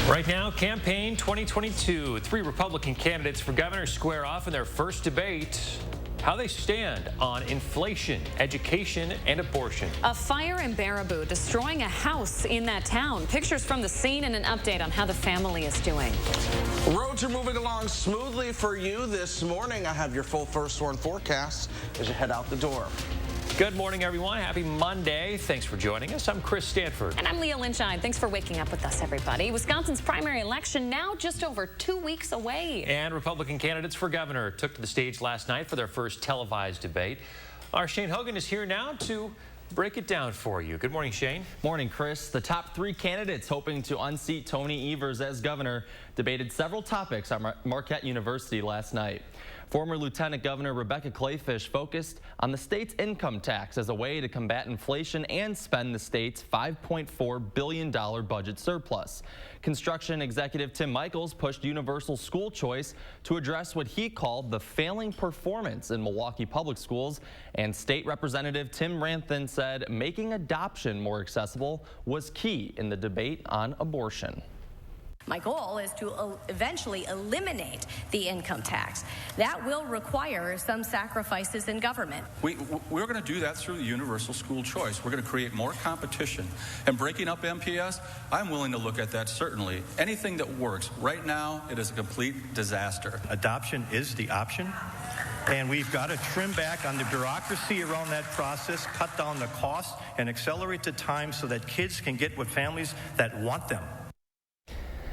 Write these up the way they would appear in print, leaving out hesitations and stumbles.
Right now, campaign 2022. 3 Republican candidates for governor square off in their first debate. How they stand on inflation, education, and abortion. A fire in Baraboo destroying a house in that town. Pictures from the scene and an update on how the family is doing. Roads are moving along smoothly for you this morning. I have your full first warn forecast as you head out the door. Good morning, everyone. Happy Monday. Thanks for joining us. I'm Chris Stanford. And I'm Leah Lynchine. Thanks for waking up with us, everybody. Wisconsin's primary election now just over 2 weeks away. And Republican candidates for governor took to the stage last night for their first televised debate. Our Shane Hogan is here now to break it down for you. Good morning, Shane. Morning, Chris. The top 3 candidates hoping to unseat Tony Evers as governor debated several topics at Marquette University last night. Former Lieutenant Governor Rebecca Clayfish focused on the state's income tax as a way to combat inflation and spend the state's $5.4 billion budget surplus. Construction executive Tim Michaels pushed universal school choice to address what he called the failing performance in Milwaukee public schools. And State Representative Tim Ranthan said making adoption more accessible was key in the debate on abortion. My goal is to eventually eliminate the income tax. That will require some sacrifices in government. We're going to do that through the universal school choice. We're going to create more competition. And breaking up MPS, I'm willing to look at that, certainly. Anything that works. Right now, it is a complete disaster. Adoption is the option. And we've got to trim back on the bureaucracy around that process, cut down the cost, and accelerate the time so that kids can get with families that want them.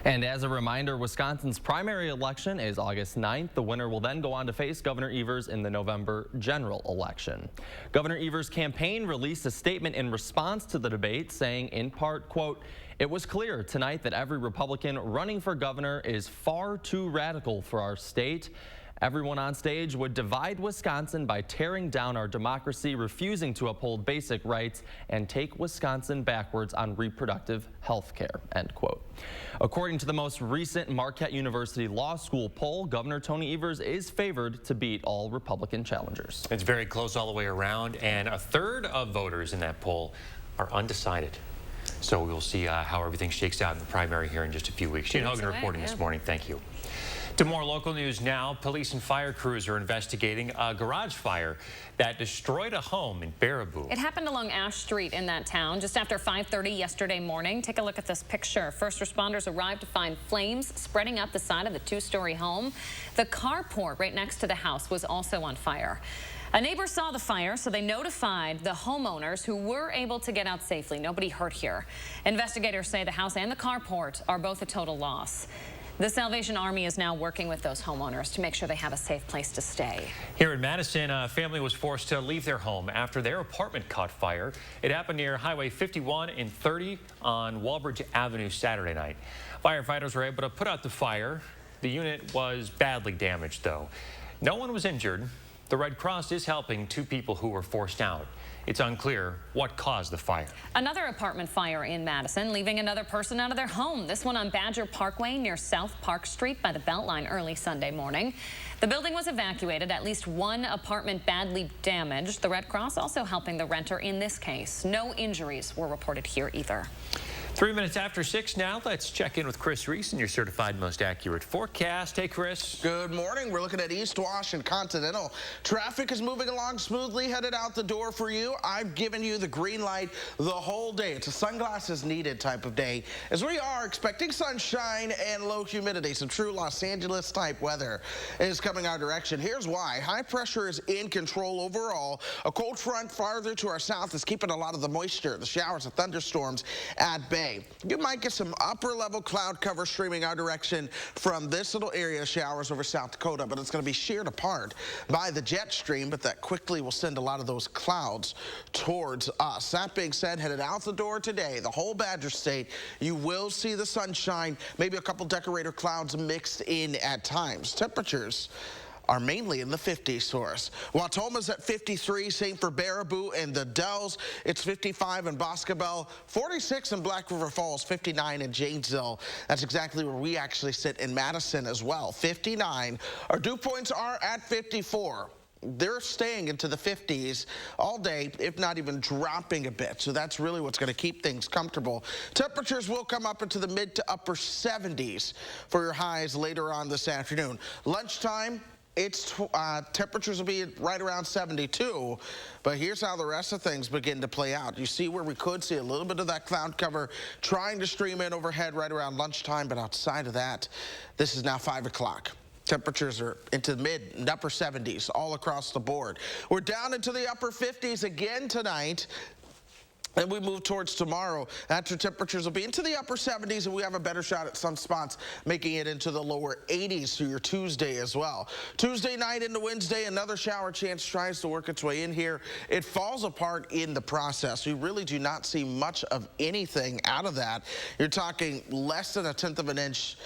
And as a reminder, Wisconsin's primary election is August 9th. The winner will then go on to face Governor Evers in the November general election. Governor Evers' campaign released a statement in response to the debate saying, in part, quote, "It was clear tonight that every Republican running for governor is far too radical for our state. Everyone on stage would divide Wisconsin by tearing down our democracy, refusing to uphold basic rights, and take Wisconsin backwards on reproductive health care," end quote. According to the most recent Marquette University Law School poll, Governor Tony Evers is favored to beat all Republican challengers. It's very close all the way around, and a third of voters in that poll are undecided. So we'll see how everything shakes out in the primary here in just a few weeks. Shane Hogan reporting this morning. Thank you. To more local news now, police and fire crews are investigating a garage fire that destroyed a home in Baraboo. It happened along Ash Street in that town just after 5:30 yesterday morning. Take a look at this picture. First responders arrived to find flames spreading up the side of the 2-story home. The carport right next to the house was also on fire. A neighbor saw the fire, so they notified the homeowners who were able to get out safely. Nobody hurt here. Investigators say the house and the carport are both a total loss. The Salvation Army is now working with those homeowners to make sure they have a safe place to stay. Here in Madison, a family was forced to leave their home after their apartment caught fire. It happened near Highway 51 and 30 on Walbridge Avenue Saturday night. Firefighters were able to put out the fire. The unit was badly damaged, though. No one was injured. The Red Cross is helping 2 people who were forced out. It's unclear what caused the fire. Another apartment fire in Madison, leaving another person out of their home. This one on Badger Parkway near South Park Street by the Beltline early Sunday morning. The building was evacuated, at least 1 apartment badly damaged. The Red Cross also helping the renter in this case. No injuries were reported here either. 3 minutes after 6 now, let's check in with Chris Reese and your certified most accurate forecast. Hey, Chris. Good morning. We're looking at East Wash and Continental. Traffic is moving along smoothly, headed out the door for you. I've given you the green light the whole day. It's a sunglasses needed type of day, as we are expecting sunshine and low humidity. Some true Los Angeles type weather is coming our direction. Here's why. High pressure is in control overall. A cold front farther to our south is keeping a lot of the moisture, the showers and thunderstorms at bay. You might get some upper level cloud cover streaming our direction from this little area, showers over South Dakota, but it's going to be sheared apart by the jet stream, but that quickly will send a lot of those clouds towards us. That being said, headed out the door today, the whole Badger State, you will see the sunshine, maybe a couple decorator clouds mixed in at times. Temperatures are mainly in the 50s for us. Watoma's at 53, same for Baraboo and the Dells. It's 55 in Boscobel, 46 in Black River Falls, 59 in Janesville. That's exactly where we actually sit in Madison as well, 59. Our dew points are at 54. they're staying into the 50s all day, if not even dropping a bit. So that's really what's going to keep things comfortable. Temperatures will come up into the mid to upper 70s for your highs later on this afternoon. Lunchtime, temperatures will be right around 72, but here's how the rest of things begin to play out. You see where we could see a little bit of that cloud cover trying to stream in overhead right around lunchtime, but outside of that, this is now 5 o'clock. Temperatures are into the mid and upper 70s all across the board. We're down into the upper 50s again tonight. And we move towards tomorrow. After temperatures will be into the upper 70s, and we have a better shot at some spots making it into the lower 80s through your Tuesday as well. Tuesday night into Wednesday, another shower chance tries to work its way in here. It falls apart in the process. You really do not see much of anything out of that. You're talking less than 1/10 of an inch,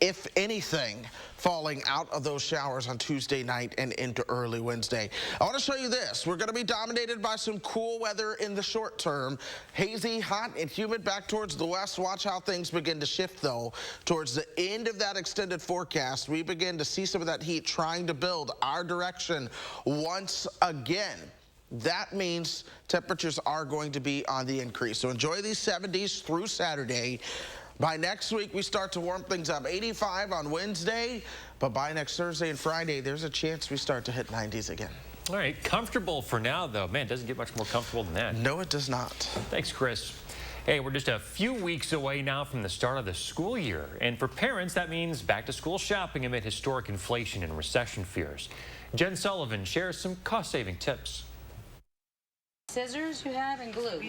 if anything, falling out of those showers on Tuesday night and into early Wednesday. I want to show you this. We're going to be dominated by some cool weather in the short term. Hazy, hot, and humid back towards the west. Watch how things begin to shift, though. Towards the end of that extended forecast, we begin to see some of that heat trying to build our direction once again. That means temperatures are going to be on the increase. So enjoy these 70s through Saturday. By next week, we start to warm things up. 85 on Wednesday, but by next Thursday and Friday, there's a chance we start to hit 90s again. All right, comfortable for now, though. Man, it doesn't get much more comfortable than that. No, it does not. Thanks, Chris. Hey, we're just a few weeks away now from the start of the school year. And for parents, that means back-to-school shopping amid historic inflation and recession fears. Jen Sullivan shares some cost-saving tips. Scissors you have and glue.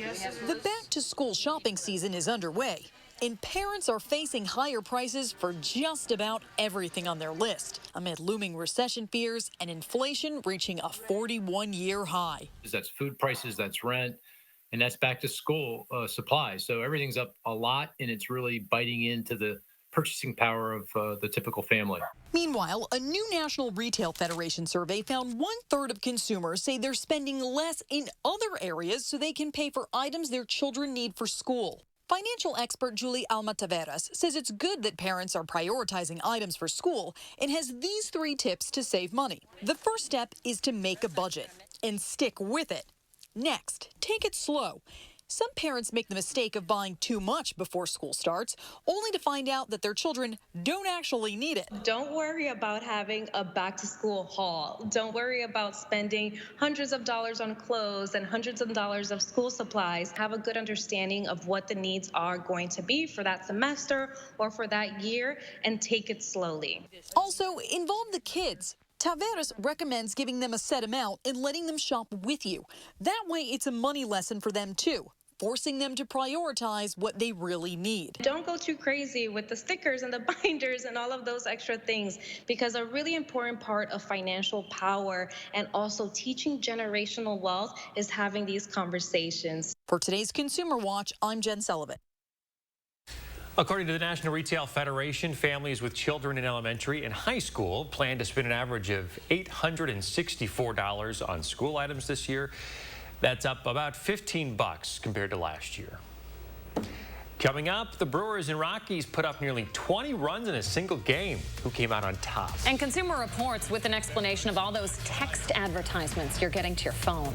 The back-to-school shopping season is underway, and parents are facing higher prices for just about everything on their list amid looming recession fears and inflation reaching a 41-year high. That's food prices, that's rent, and that's back to school supplies. So everything's up a lot, and it's really biting into the purchasing power of the typical family. Meanwhile, a new National Retail Federation survey found 1/3 of consumers say they're spending less in other areas so they can pay for items their children need for school. Financial expert Julie Alma-Taveras says it's good that parents are prioritizing items for school and has these 3 tips to save money. The first step is to make a budget and stick with it. Next, take it slow. Some parents make the mistake of buying too much before school starts, only to find out that their children don't actually need it. Don't worry about having a back-to-school haul. Don't worry about spending hundreds of dollars on clothes and hundreds of dollars of school supplies. Have a good understanding of what the needs are going to be for that semester or for that year, and take it slowly. Also, involve the kids. Taveras recommends giving them a set amount and letting them shop with you. That way, it's a money lesson for them, too, forcing them to prioritize what they really need. Don't go too crazy with the stickers and the binders and all of those extra things, because a really important part of financial power and also teaching generational wealth is having these conversations. For today's Consumer Watch, I'm Jen Sullivan. According to the National Retail Federation, families with children in elementary and high school plan to spend an average of $864 on school items this year. That's up about $15 compared to last year. Coming up, the Brewers and Rockies put up nearly 20 runs in a single game. Who came out on top? And Consumer Reports with an explanation of all those text advertisements you're getting to your phone.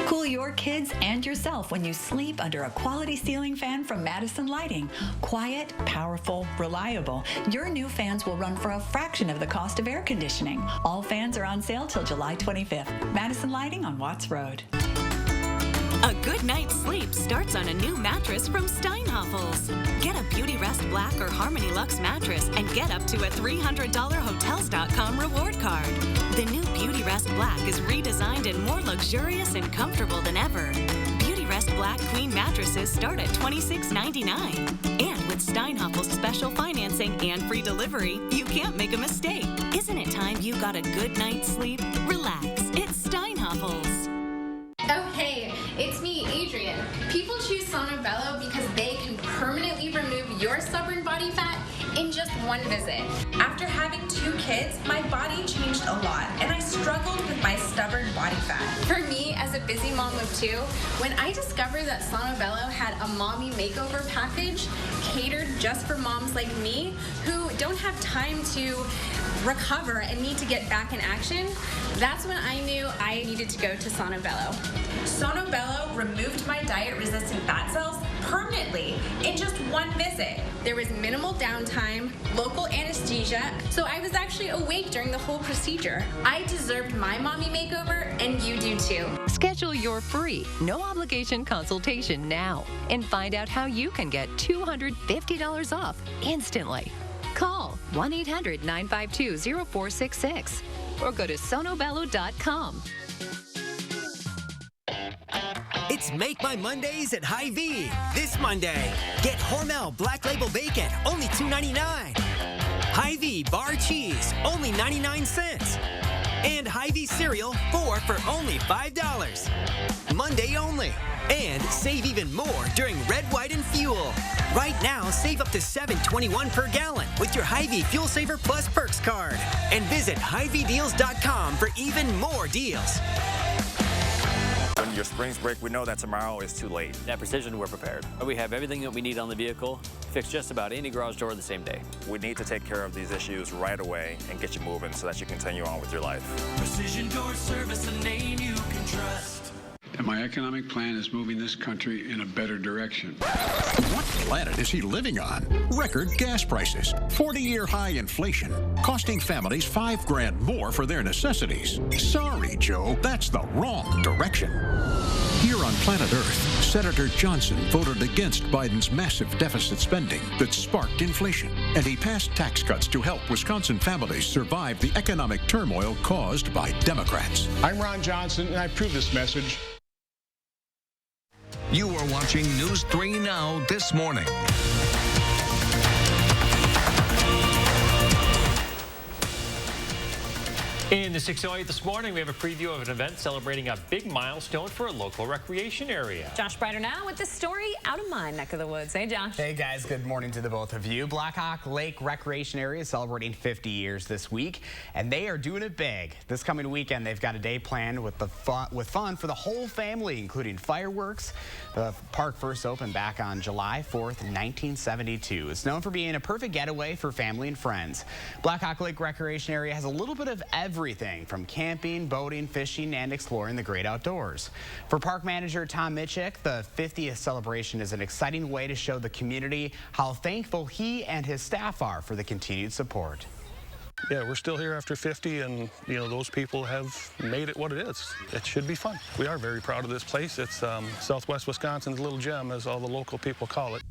Cool your kids and yourself when you sleep under a quality ceiling fan from Madison Lighting. Quiet, powerful, reliable. Your new fans will run for a fraction of the cost of air conditioning. All fans are on sale till July 25th. Madison Lighting on Watts Road. A good night's sleep starts on a new mattress from Steinhoffels. Get a Beauty Rest Black or Harmony Luxe mattress and get up to a $300 Hotels.com reward card. The new Beauty Rest Black is redesigned and more luxurious and comfortable than ever. Beauty Rest Black Queen mattresses start at $26.99. And with Steinhoffels special financing and free delivery, you can't make a mistake. Isn't it time you got a good night's sleep? Relax. It's Steinhoffels. Oh, hey, it's me, Adrian. People choose Sonobello because they can permanently remove your stubborn body fat in just one visit. After having 2 kids, my body changed a lot, and I struggled with my stubborn body fat. For me, as a busy mom of two, when I discovered that Sono Bello had a mommy makeover package catered just for moms like me who don't have time to recover and need to get back in action, that's when I knew I needed to go to Sono Bello. Sono Bello removed my diet-resistant fat cells permanently in just one visit. There was minimal downtime, local anesthesia, so I was actually awake during the whole procedure. I deserved my mommy makeover, and you do too. Schedule your free, no-obligation consultation now and find out how you can get $250 off instantly. Call 1-800-952-0466 or go to sonobello.com. It's Make My Mondays at Hy-Vee. This Monday, get Hormel Black Label Bacon, only $2.99. Hy-Vee Bar Cheese, only 99 cents. And Hy-Vee Cereal, 4 for only $5. Monday only. And save even more during Red, White, and Fuel. Right now, save up to $7.21 per gallon with your Hy-Vee Fuel Saver Plus Perks card. And visit HyVeeDeals.com for even more deals. On your Springs break, we know that tomorrow is too late. At Precision, we're prepared. We have everything that we need on the vehicle, fix just about any garage door the same day. We need to take care of these issues right away and get you moving so that you continue on with your life. Precision Door Service, a name you can trust. And my economic plan is moving this country in a better direction. What planet is he living on? Record gas prices, 40-year high inflation, costing families $5 grand more for their necessities. Sorry, Joe, that's the wrong direction. Here on planet Earth, Senator Johnson voted against Biden's massive deficit spending that sparked inflation, and he passed tax cuts to help Wisconsin families survive the economic turmoil caused by Democrats. I'm Ron Johnson, and I approve this message. You are watching News 3 Now this morning. In the 608 this morning, we have a preview of an event celebrating a big milestone for a local recreation area. Josh Brighter now with this story out of my neck of the woods. Hey, Josh. Hey, guys. Good morning to the both of you. Blackhawk Lake Recreation Area is celebrating 50 years this week, and they are doing it big. This coming weekend, they've got a day planned with fun for the whole family, including fireworks. The park first opened back on July 4th, 1972. It's known for being a perfect getaway for family and friends. Blackhawk Lake Recreation Area has a little bit of everything from camping, boating, fishing, and exploring the great outdoors. For park manager Tom Mitchick, the 50th celebration is an exciting way to show the community how thankful he and his staff are for the continued support. Yeah, we're still here after 50, and you know, those people have made it what it is. It should be fun. We are very proud of this place. It's Southwest Wisconsin's little gem, as all the local people call it.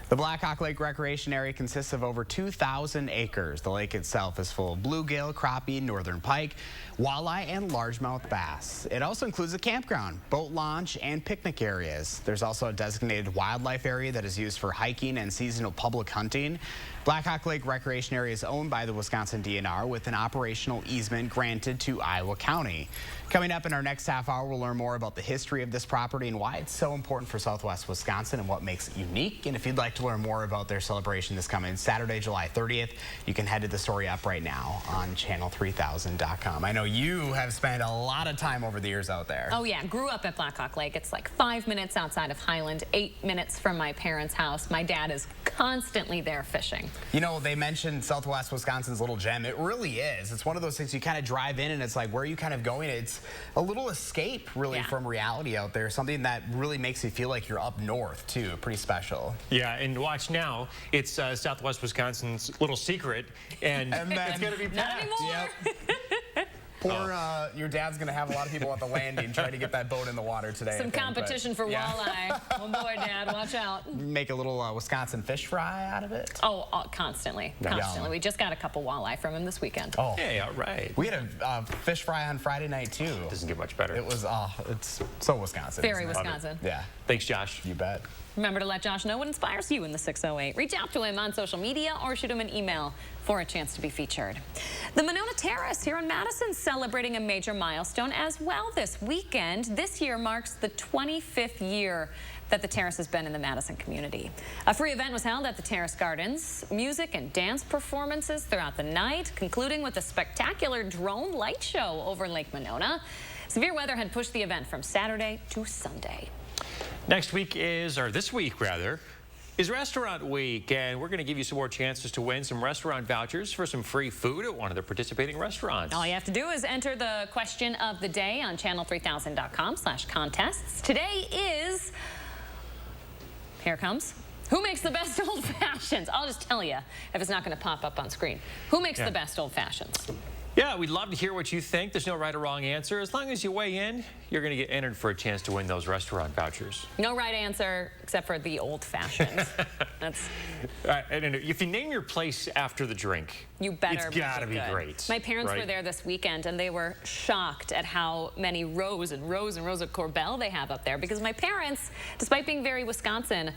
The Blackhawk Lake Recreation Area consists of over 2,000 acres. The lake itself is full of bluegill, crappie, northern pike, walleye, and largemouth bass. It also includes a campground, boat launch, and picnic areas. There's also a designated wildlife area that is used for hiking and seasonal public hunting. Blackhawk Lake Recreation Area is owned by the Wisconsin DNR with an operational easement granted to Iowa County. Coming up in our next half hour, we'll learn more about the history of this property and why it's so important for Southwest Wisconsin and what makes it unique. And if you'd like to learn more about their celebration this coming Saturday, July 30th, you can head to the story up right now on channel3000.com. I know you have spent a lot of time over the years out there. Oh, yeah. Grew up at Blackhawk Lake. It's like 5 minutes outside of Highland, 8 minutes from my parents' house. My dad is constantly there fishing. You know, they mentioned Southwest Wisconsin's little gem. It really is. It's one of those things you kind of drive in and it's like, where are you kind of going? It's a little escape, really, from reality out there. Something that really makes you feel like you're up north, too. Pretty special. Yeah, and watch now. It's Southwest Wisconsin's little secret, and then, it's going to be packed. Not anymore. Yep. Poor, your dad's going to have a lot of people at the landing trying to get that boat in the water today. Some competition for walleye. Oh, boy, Dad, watch out. Make a little Wisconsin fish fry out of it? Oh, constantly. Constantly. We just got a couple walleye from him this weekend. Oh. Hey, all right. We had a fish fry on Friday night, too. Doesn't get much better. It was, it's so Wisconsin. Very Wisconsin. Yeah. Thanks, Josh. You bet. Remember to let Josh know what inspires you in the 608. Reach out to him on social media or shoot him an email for a chance to be featured. The Monona Terrace here in Madison celebrating a major milestone as well this weekend. This year marks the 25th year that the terrace has been in the Madison community. A free event was held at the Terrace Gardens. Music and dance performances throughout the night, concluding with a spectacular drone light show over Lake Monona. Severe weather had pushed the event from Saturday to Sunday. This week is Restaurant Week, and we're going to give you some more chances to win some restaurant vouchers for some free food at one of the participating restaurants. All you have to do is enter the question of the day on channel3000.com/contests. Today is, here it comes, who makes the best old fashions? I'll just tell you if it's not going to pop up on screen. Who makes the best old fashions? Yeah, we'd love to hear what you think. There's no right or wrong answer. As long as you weigh in, you're going to get entered for a chance to win those restaurant vouchers. No right answer except for the old fashions. That's. And if you name your place after the drink, you better. It's got to be great. My parents were there this weekend, and they were shocked at how many rows and rows and rows of Corbel they have up there. Because my parents, despite being very Wisconsin,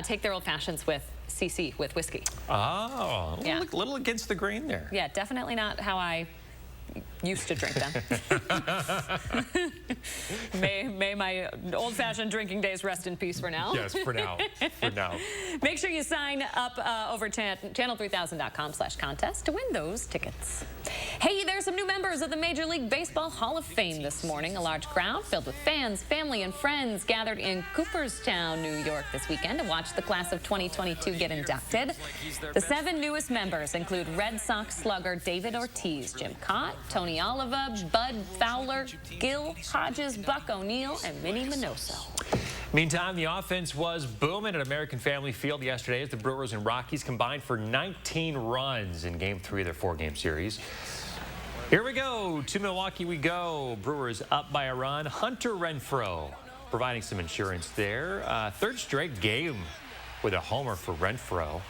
take their old fashions with CC, with whiskey. Oh, a little against the grain there. Yeah, definitely not how I used to drink them. may my old-fashioned drinking days rest in peace for now. Yes, for now. For now. Make sure you sign up over channel3000.com/contest to win those tickets. Hey, there's some new members of the Major League Baseball Hall of Fame this morning. A large crowd filled with fans, family, and friends gathered in Cooperstown, New York this weekend to watch the class of 2022 get inducted. The 7 newest members include Red Sox slugger David Ortiz, Jim Cott, Tony Oliva, Bud Fowler, Gil Hodges, Buck O'Neill, and Minnie Minoso. Meantime, the offense was booming at American Family Field yesterday as the Brewers and Rockies combined for 19 runs in Game 3 of their 4-game series. Here we go. To Milwaukee we go. Brewers up by a run. Hunter Renfroe providing some insurance there. Third straight game with a homer for Renfroe.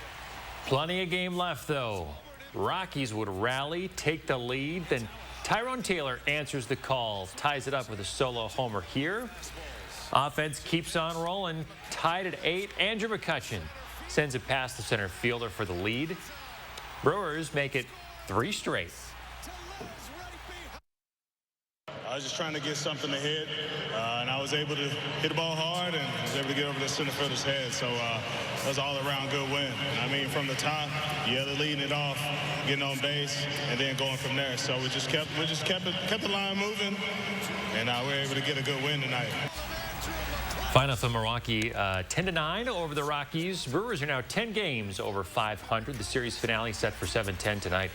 Plenty of game left, though. Rockies would rally, take the lead, then Tyrone Taylor answers the call, ties it up with a solo homer here. Offense keeps on rolling, tied at 8. Andrew McCutchen sends it past the center fielder for the lead. Brewers make it 3 straight. I was just trying to get something to hit, and I was able to hit the ball hard and was able to get over the center fielder's head. So it was all around good win. I mean, from the top, they're leading it off, getting on base, and then going from there. So we just kept the line moving, and we were able to get a good win tonight. Final for Milwaukee, 10-9 over the Rockies. Brewers are now 10 games over 500. The series finale set for 7:10 tonight.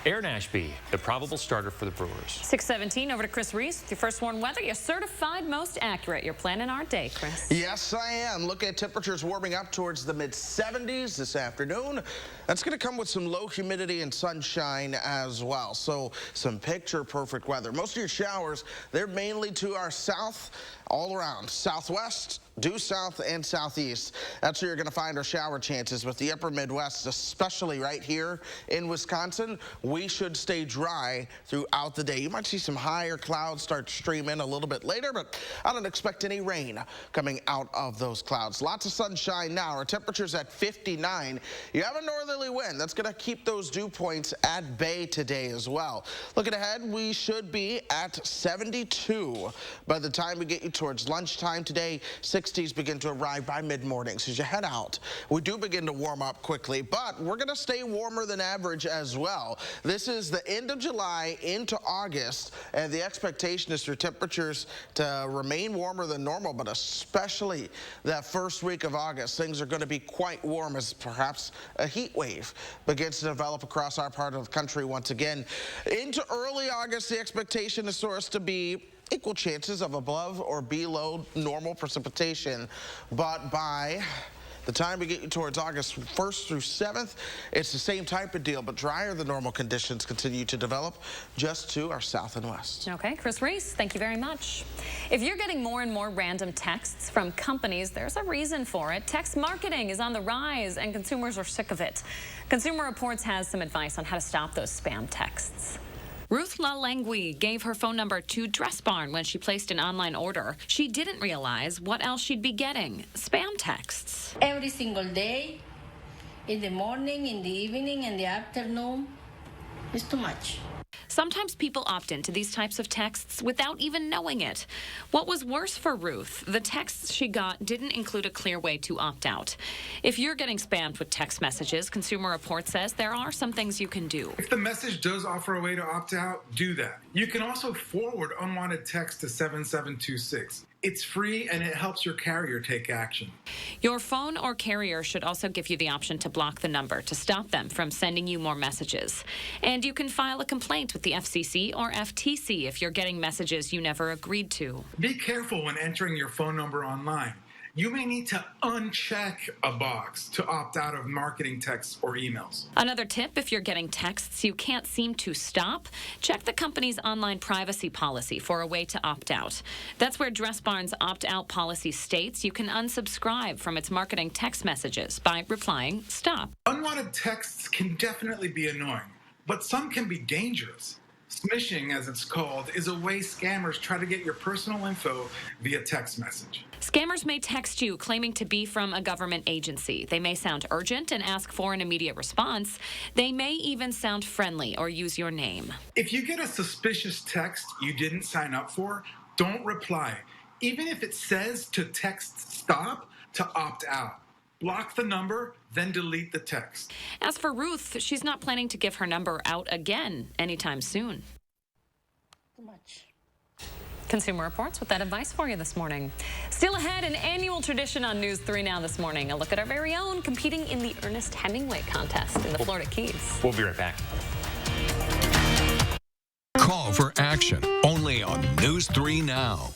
Aaron Ashby, the probable starter for the Brewers. 6:17 over to Chris Reese with your first warn weather. You're certified most accurate. You're planning our day, Chris. Yes, I am. Look at temperatures warming up towards the mid-70s this afternoon. That's going to come with some low humidity and sunshine as well. So some picture-perfect weather. Most of your showers, they're mainly to our south, all around. Southwest, due south, and southeast. That's where you're going to find our shower chances. With the upper Midwest, especially right here in Wisconsin, we should stay dry throughout the day. You might see some higher clouds start to stream in a little bit later, but I don't expect any rain coming out of those clouds. Lots of sunshine now. Our temperature's at 59. You have a northerly wind. That's going to keep those dew points at bay today as well. Looking ahead, we should be at 72 by the time we get you towards lunchtime today. 60s begin to arrive by mid-morning. So as you head out, we do begin to warm up quickly, but we're going to stay warmer than average as well. This is the end of July into August, and the expectation is for temperatures to remain warmer than normal, but especially that first week of August, things are going to be quite warm as perhaps a heat wave begins to develop across our part of the country once again. Into early August, the expectation is for us to be equal chances of above or below normal precipitation, but by the time we get you towards August 1st through 7th, it's the same type of deal, but drier than normal conditions continue to develop just to our south and west. Okay, Chris Reese, thank you very much. If you're getting more and more random texts from companies, there's a reason for it. Text marketing is on the rise, and consumers are sick of it. Consumer Reports has some advice on how to stop those spam texts. Ruth LaLangui gave her phone number to Dress Barn when she placed an online order. She didn't realize what else she'd be getting: spam texts. Every single day, in the morning, in the evening, in the afternoon, it's too much. Sometimes people opt into these types of texts without even knowing it. What was worse for Ruth, the texts she got didn't include a clear way to opt out. If you're getting spammed with text messages, Consumer Report says there are some things you can do. If the message does offer a way to opt out, do that. You can also forward unwanted text to 7726. It's free and it helps your carrier take action. Your phone or carrier should also give you the option to block the number to stop them from sending you more messages. And you can file a complaint with the FCC or FTC if you're getting messages you never agreed to. Be careful when entering your phone number online. You may need to uncheck a box to opt out of marketing texts or emails. Another tip, if you're getting texts you can't seem to stop, check the company's online privacy policy for a way to opt out. That's where Dressbarn's opt-out policy states you can unsubscribe from its marketing text messages by replying stop. Unwanted texts can definitely be annoying, but some can be dangerous. Smishing, as it's called, is a way scammers try to get your personal info via text message. Scammers may text you claiming to be from a government agency. They may sound urgent and ask for an immediate response. They may even sound friendly or use your name. If you get a suspicious text you didn't sign up for, don't reply. Even if it says to text stop, to opt out. Block the number, then delete the text. As for Ruth, she's not planning to give her number out again anytime soon. Too much. Consumer Reports with that advice for you this morning. Still ahead, an annual tradition on News 3 Now this morning. A look at our very own competing in the Ernest Hemingway contest in the Florida Keys. We'll be right back. Call for action only on News 3 Now.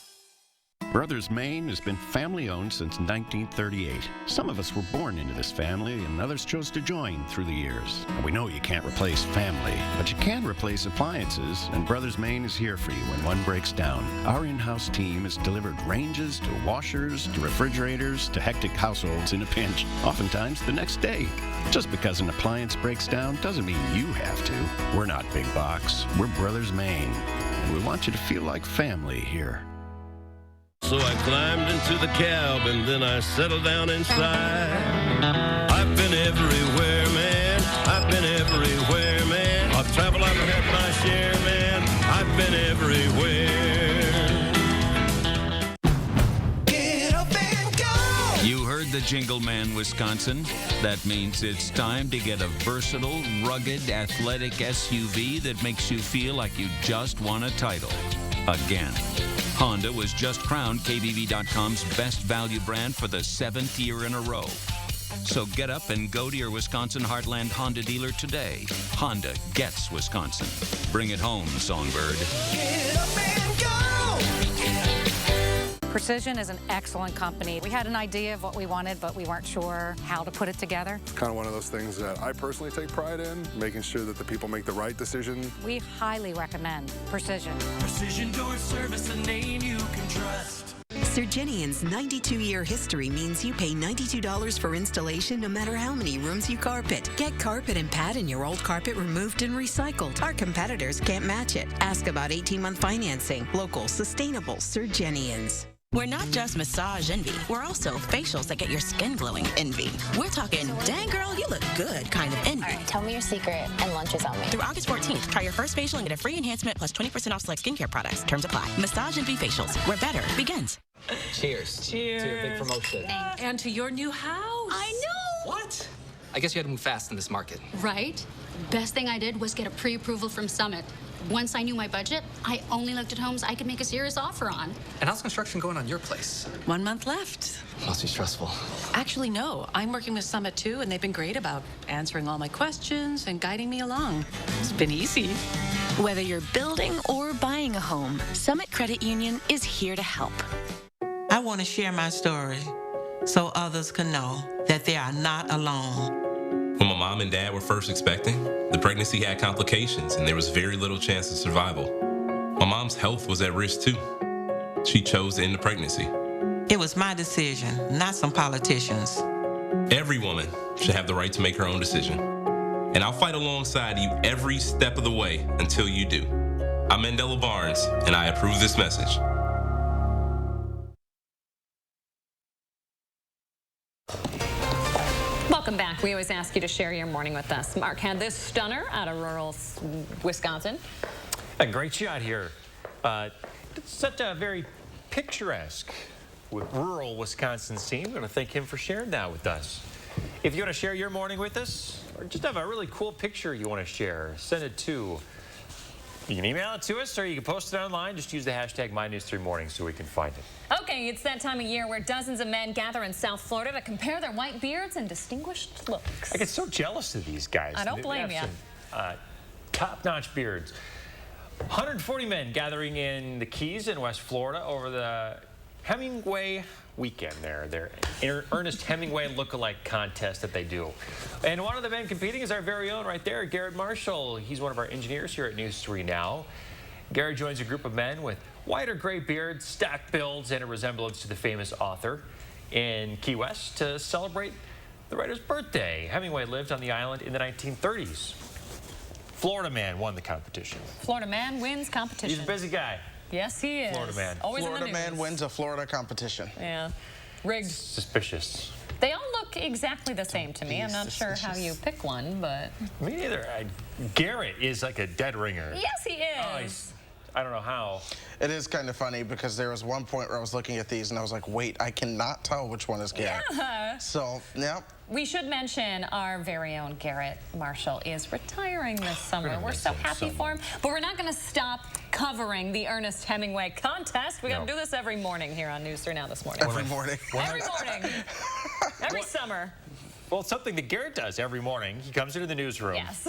Brothers Maine has been family-owned since 1938. Some of us were born into this family, and others chose to join through the years. And we know you can't replace family, but you can replace appliances, and Brothers Maine is here for you when one breaks down. Our in-house team has delivered ranges to washers to refrigerators to hectic households in a pinch, oftentimes the next day. Just because an appliance breaks down doesn't mean you have to. We're not big box. We're Brothers Maine, and we want you to feel like family here. So I climbed into the cab and then I settled down inside. I've been everywhere, man. I've been everywhere, man. I've traveled, I've had my share, man. I've been everywhere. Get up and go! You heard the Jingle Man, Wisconsin. That means it's time to get a versatile, rugged, athletic SUV that makes you feel like you just won a title. Again. Honda was just crowned KBB.com's best value brand for the 7th year in a row. So get up and go to your Wisconsin Heartland Honda dealer today. Honda gets Wisconsin. Bring it home, Songbird. Get up and go! Precision is an excellent company. We had an idea of what we wanted, but we weren't sure how to put it together. It's kind of one of those things that I personally take pride in, making sure that the people make the right decision. We highly recommend Precision. Precision Door Service, a name you can trust. Surgenian's 92-year history means you pay $92 for installation no matter how many rooms you carpet. Get carpet and pad in your old carpet removed and recycled. Our competitors can't match it. Ask about 18-month financing. Local, sustainable Surgenians. We're not just massage envy. We're also facials that get your skin glowing envy. We're talking, dang girl, you look good kind of envy. All right, tell me your secret and lunch is on me. Through August 14th, try your first facial and get a free enhancement plus 20% off select skincare products. Terms apply. Massage envy facials, where better begins. Cheers. Cheers. To your big promotion. And to your new house. I know. What? I guess you had to move fast in this market. Right? Best thing I did was get a pre-approval from Summit. Once I knew my budget, I only looked at homes I could make a serious offer on. And how's construction going on your place? 1 month left. Must be stressful. Actually, no. I'm working with Summit too, and they've been great about answering all my questions and guiding me along. It's been easy. Whether you're building or buying a home, Summit Credit Union is here to help. I want to share my story so others can know that they are not alone. When my mom and dad were first expecting, the pregnancy had complications and there was very little chance of survival. My mom's health was at risk too. She chose to end the pregnancy. It was my decision, not some politicians. Every woman should have the right to make her own decision. And I'll fight alongside you every step of the way until you do. I'm Mandela Barnes, and I approve this message. Welcome back. We always ask you to share your morning with us. Mark had this stunner out of rural Wisconsin. A great shot here. It's such a very picturesque rural Wisconsin scene. We're going to thank him for sharing that with us. If you want to share your morning with us, or just have a really cool picture you want to share, send it to You can email it to us or you can post it online. Just use the hashtag MyNews3Morning so we can find it. Okay, it's that time of year where dozens of men gather in South Florida to compare their white beards and distinguished looks. I get so jealous of these guys. I don't blame you. Top-notch beards. 140 men gathering in the Keys in West Florida over the Hemingway weekend there. Their Ernest Hemingway look-alike contest that they do. And one of the men competing is our very own right there, Garrett Marshall. He's one of our engineers here at News 3 Now. Garrett joins a group of men with white or gray beards, stacked builds, and a resemblance to the famous author in Key West to celebrate the writer's birthday. Hemingway lived on the island in the 1930s. Florida man won the competition. Florida man wins competition. He's a busy guy. Yes, he is. Florida man. Always Florida in the news. man wins a Florida competition. Yeah. Rigged. Suspicious. They all look exactly the same to me. I'm not sure how you pick one, but... Me neither. Garrett is like a dead ringer. Yes, he is. I don't know how. It is kind of funny because there was one point where I was looking at these and I was like, wait, I cannot tell which one is Garrett. Yeah. So, yeah. We should mention our very own Garrett Marshall is retiring this summer. We're so happy for him. But we're not going to stop covering the Ernest Hemingway contest. We got to do this every morning here on News 3 Now this morning. Every morning. Every morning. Every summer. Well, it's something that Garrett does every morning. He comes into the newsroom. Yes.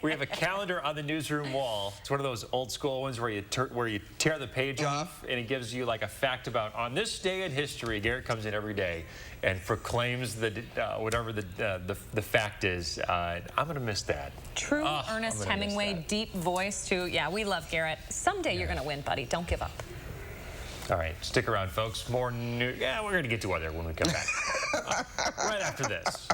We have a calendar on the newsroom wall. It's one of those old school ones where you tear the page off and it gives you like a fact about on this day in history. Garrett comes in every day and proclaims whatever the fact is. I'm going to miss that. True Ernest Hemingway, deep voice too. Yeah, we love Garrett. Someday you're going to win, buddy. Don't give up. All right, stick around, folks. More news. Yeah, we're going to get to weather when we come back. Right after this.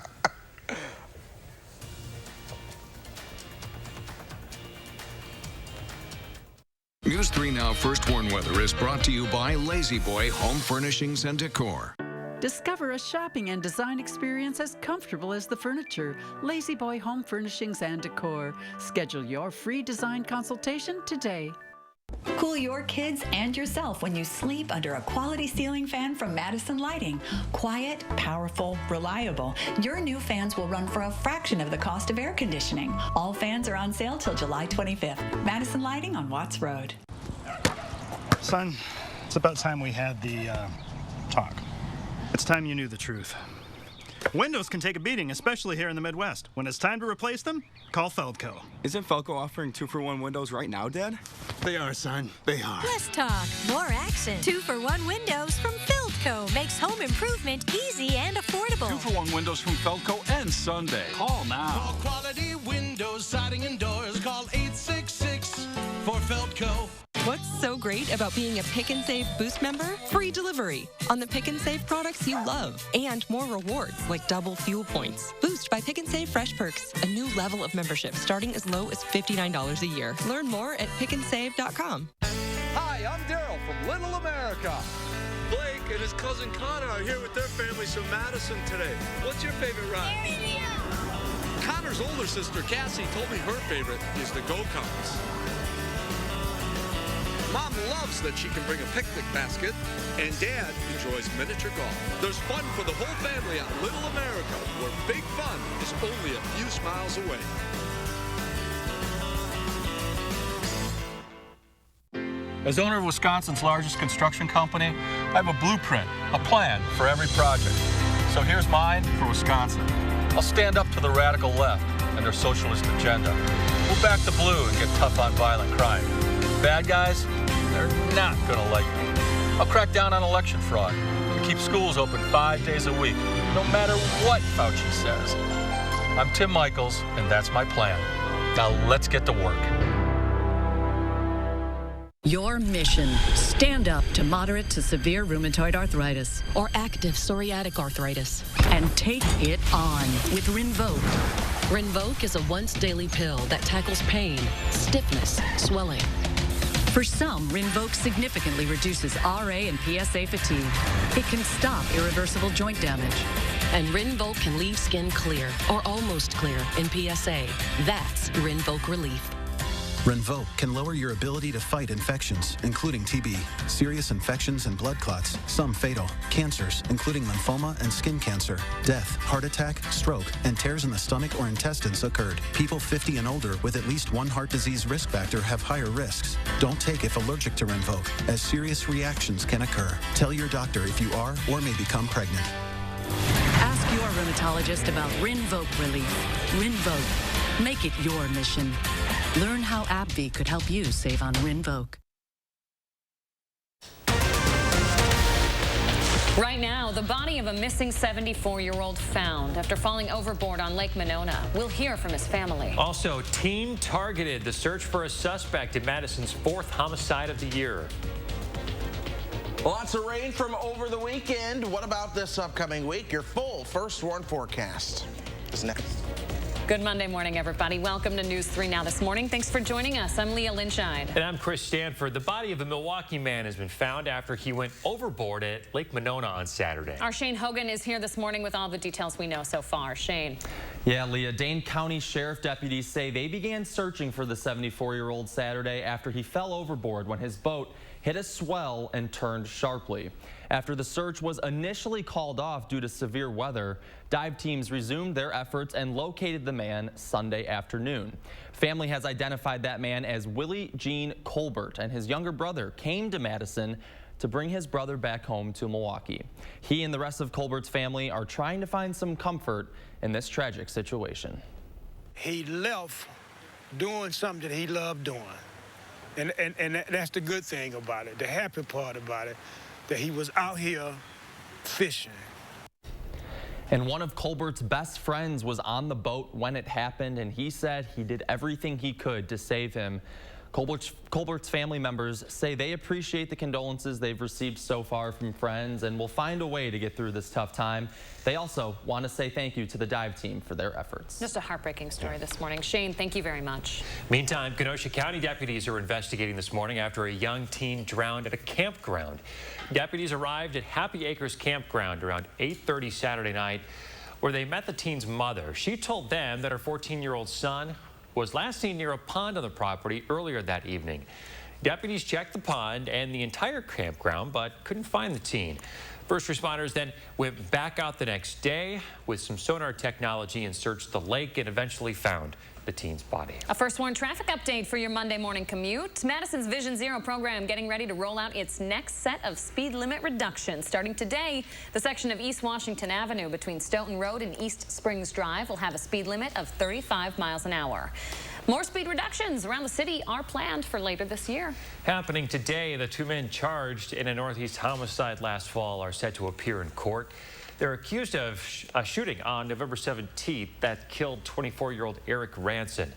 News 3 Now First Warn Weather is brought to you by Lazy Boy Home Furnishings and Decor. Discover a shopping and design experience as comfortable as the furniture. Lazy Boy Home Furnishings and Decor. Schedule your free design consultation today. Cool your kids and yourself when you sleep under a quality ceiling fan from Madison Lighting. Quiet, powerful, reliable. Your new fans will run for a fraction of the cost of air conditioning. All fans are on sale till July 25th. Madison Lighting on Watts Road. Son, it's about time we had the talk. It's time you knew the truth. Windows can take a beating, especially here in the Midwest. When it's time to replace them, call Feldco. Isn't Feldco offering 2-for-1 windows right now, Dad? They are, son. They are. Less talk, more action. 2-for-1 windows from Feldco makes home improvement easy and affordable. 2-for-1 windows from Feldco and Sunday. Call now. For quality windows, siding, and doors, call 866 for Feldco. What's so great about being a Pick and Save Boost member? Free delivery on the Pick and Save products you love and more rewards like double fuel points. Boost by Pick and Save Fresh Perks, a new level of membership starting as low as $59 a year. Learn more at pickandsave.com. Hi, I'm Daryl from Little America. Blake and his cousin Connor are here with their families from Madison today. What's your favorite ride? Connor's older sister Cassie told me her favorite is the go-karts. Mom loves that she can bring a picnic basket, and Dad enjoys miniature golf. There's fun for the whole family at Little America, where big fun is only a few miles away. As owner of Wisconsin's largest construction company, I have a blueprint, a plan for every project. So here's mine for Wisconsin. I'll stand up to the radical left and their socialist agenda. We'll back the blue and get tough on violent crime. Bad guys, they're not gonna like me. I'll crack down on election fraud and keep schools open 5 days a week, no matter what Fauci says. I'm Tim Michaels, and that's my plan. Now let's get to work. Your mission, stand up to moderate to severe rheumatoid arthritis. Or active psoriatic arthritis. And take it on with Rinvoq. Rinvoq is a once-daily pill that tackles pain, stiffness, swelling. For some, Rinvoq significantly reduces RA and PSA fatigue. It can stop irreversible joint damage. And Rinvoq can leave skin clear, or almost clear, in PSA. That's Rinvoq Relief. Rinvoq can lower your ability to fight infections, including TB, serious infections and blood clots, some fatal, cancers, including lymphoma and skin cancer, death, heart attack, stroke, and tears in the stomach or intestines occurred. People 50 and older with at least one heart disease risk factor have higher risks. Don't take if allergic to Rinvoq, as serious reactions can occur. Tell your doctor if you are or may become pregnant. Ask your rheumatologist about Rinvoq relief. Rinvoq. Make it your mission. Learn how AbbVie could help you save on Rinvoq. Right now, the body of a missing 74-year-old found after falling overboard on Lake Monona. We'll hear from his family. Also, teen targeted. The search for a suspect in Madison's 4th homicide of the year. Lots of rain from over the weekend. What about this upcoming week? Your full first warn forecast is next. Good Monday morning, everybody. Welcome to News 3 Now this morning. Thanks for joining us. I'm Leah Lynchide. And I'm Chris Stanford. The body of a Milwaukee man has been found after he went overboard at Lake Monona on Saturday. Our Shane Hogan is here this morning with all the details we know so far. Shane. Yeah, Leah, Dane County Sheriff deputies say they began searching for the 74-year-old Saturday after he fell overboard when his boat hit a swell and turned sharply. After the search was initially called off due to severe weather, dive teams resumed their efforts and located the man Sunday afternoon. Family has identified that man as Willie Gene Colbert, and his younger brother came to Madison to bring his brother back home to Milwaukee. He and the rest of Colbert's family are trying to find some comfort in this tragic situation. He left doing something that he loved doing. And that's the good thing about it, the happy part about it, that he was out here fishing. And one of Colbert's best friends was on the boat when it happened, and he said he did everything he could to save him. Colbert's family members say they appreciate the condolences they've received so far from friends and will find a way to get through this tough time. They also want to say thank you to the dive team for their efforts. Just a heartbreaking story this morning. Shane, thank you very much. Meantime, Kenosha County deputies are investigating this morning after a young teen drowned at a campground. Deputies arrived at Happy Acres Campground around 8:30 Saturday night, where they met the teen's mother. She told them that her 14-year-old son was last seen near a pond on the property earlier that evening. Deputies checked the pond and the entire campground, but couldn't find the teen. First responders then went back out the next day with some sonar technology and searched the lake and eventually found the teen's body. A First Warn traffic update for your Monday morning commute. Madison's Vision Zero program getting ready to roll out its next set of speed limit reductions. Starting today, the section of East Washington Avenue between Stoughton Road and East Springs Drive will have a speed limit of 35 miles an hour. More speed reductions around the city are planned for later this year. Happening today, the 2 men charged in a Northeast homicide last fall are set to appear in court. They're accused of a shooting on November 17th that killed 24-year-old Eric Ranson.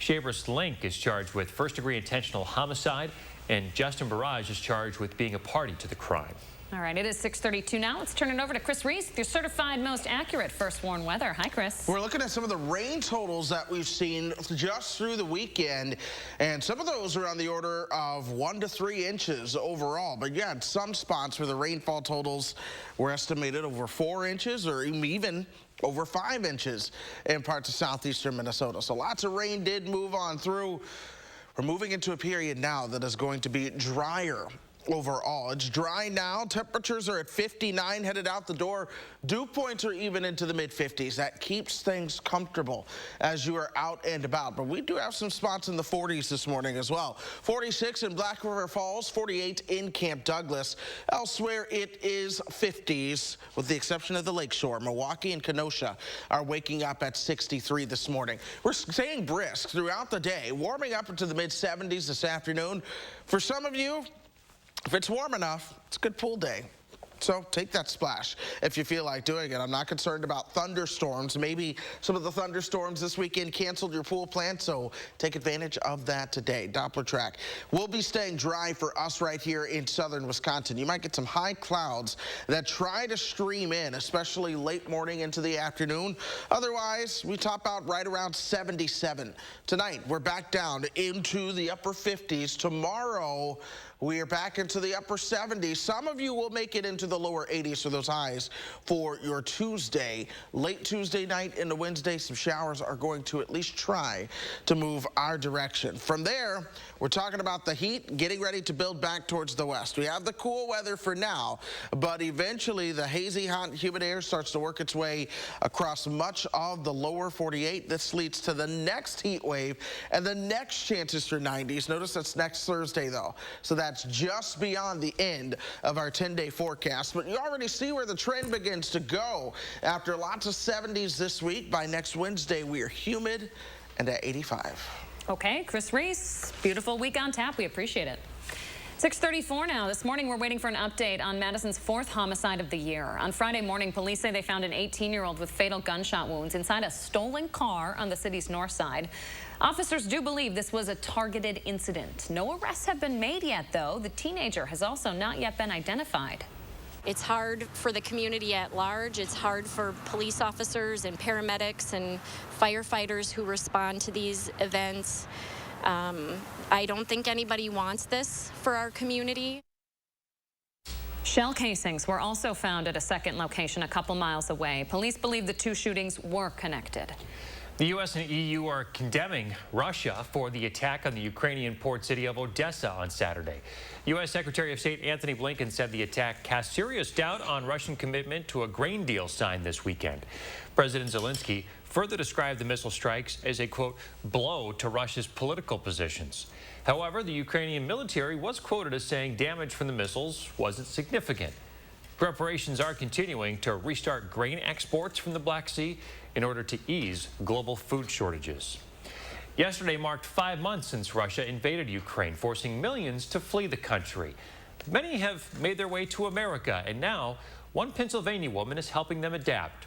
Shavers Link is charged with first-degree intentional homicide, and Justin Barrage is charged with being a party to the crime. All right, it is 6:32 now. Let's turn it over to Chris Reese with your certified most accurate First Warn weather. Hi, Chris. We're looking at some of the rain totals that we've seen just through the weekend, and some of those are on the order of 1 to 3 inches overall. But you had some spots where the rainfall totals were estimated over 4 inches or even over 5 inches in parts of southeastern Minnesota. So lots of rain did move on through. We're moving into a period now that is going to be drier overall. It's dry now. Temperatures are at 59 headed out the door. Dew points are even into the mid-50s. That keeps things comfortable as you are out and about. But we do have some spots in the 40s this morning as well. 46 in Black River Falls, 48 in Camp Douglas. Elsewhere, it is 50s with the exception of the Lakeshore. Milwaukee and Kenosha are waking up at 63 this morning. We're staying brisk throughout the day, warming up into the mid-70s this afternoon. For some of you, if it's warm enough, it's a good pool day. So take that splash if you feel like doing it. I'm not concerned about thunderstorms. Maybe some of the thunderstorms this weekend canceled your pool plans, so take advantage of that today. Doppler track will be staying dry for us right here in southern Wisconsin. You might get some high clouds that try to stream in, especially late morning into the afternoon. Otherwise, we top out right around 77. Tonight, we're back down into the upper 50s. Tomorrow, we are back into the upper 70s. Some of you will make it into the lower 80s for those highs for your Tuesday. Late Tuesday night into Wednesday, some showers are going to at least try to move our direction. From there, we're talking about the heat getting ready to build back towards the west. We have the cool weather for now, but eventually the hazy, hot, and humid air starts to work its way across much of the lower 48. This leads to the next heat wave and the next chances for 90s. Notice that's next Thursday, though. So that's just beyond the end of our 10-day forecast. But you already see where the trend begins to go. After lots of 70s this week, by next Wednesday, we are humid and at 85. Okay, Chris Reese, beautiful week on tap. We appreciate it. 6:34 now. This morning, we're waiting for an update on Madison's 4th homicide of the year. On Friday morning, police say they found an 18-year-old with fatal gunshot wounds inside a stolen car on the city's north side. Officers do believe this was a targeted incident. No arrests have been made yet, though. The teenager has also not yet been identified. It's hard for the community at large. It's hard for police officers and paramedics and firefighters who respond to these events. I don't think anybody wants this for our community. Shell casings were also found at a second location a couple miles away. Police believe the two shootings were connected. The U.S. and EU are condemning Russia for the attack on the Ukrainian port city of Odessa on Saturday. U.S. Secretary of State Anthony Blinken said the attack cast serious doubt on Russian commitment to a grain deal signed this weekend. President Zelensky further described the missile strikes as a, quote, blow to Russia's political positions. However, the Ukrainian military was quoted as saying damage from the missiles wasn't significant. Preparations are continuing to restart grain exports from the Black Sea in order to ease global food shortages. Yesterday marked 5 months since Russia invaded Ukraine, forcing millions to flee the country. Many have made their way to America, and now one Pennsylvania woman is helping them adapt.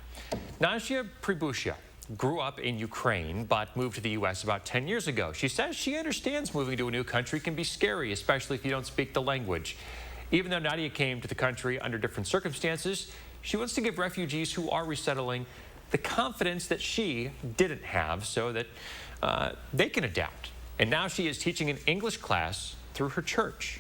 Nadia Pribusha grew up in Ukraine but moved to the U.S. about 10 years ago. She says she understands moving to a new country can be scary, especially if you don't speak the language. Even though Nadia came to the country under different circumstances, she wants to give refugees who are resettling the confidence that she didn't have so that they can adapt. And now she is teaching an English class through her church.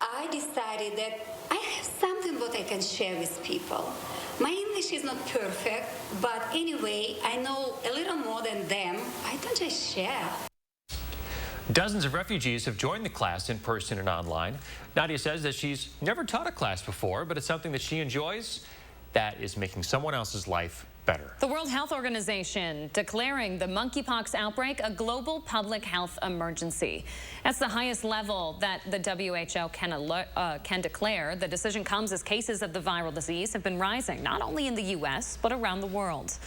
I decided that I have something that I can share with people. My English is not perfect, but anyway, I know a little more than them. Why don't I share? Dozens of refugees have joined the class in person and online. Nadia says that she's never taught a class before, but it's something that she enjoys that is making someone else's life better. The World Health Organization declaring the monkeypox outbreak a global public health emergency. That's the highest level that the WHO can declare. The decision comes as cases of the viral disease have been rising, not only in the U.S., but around the world.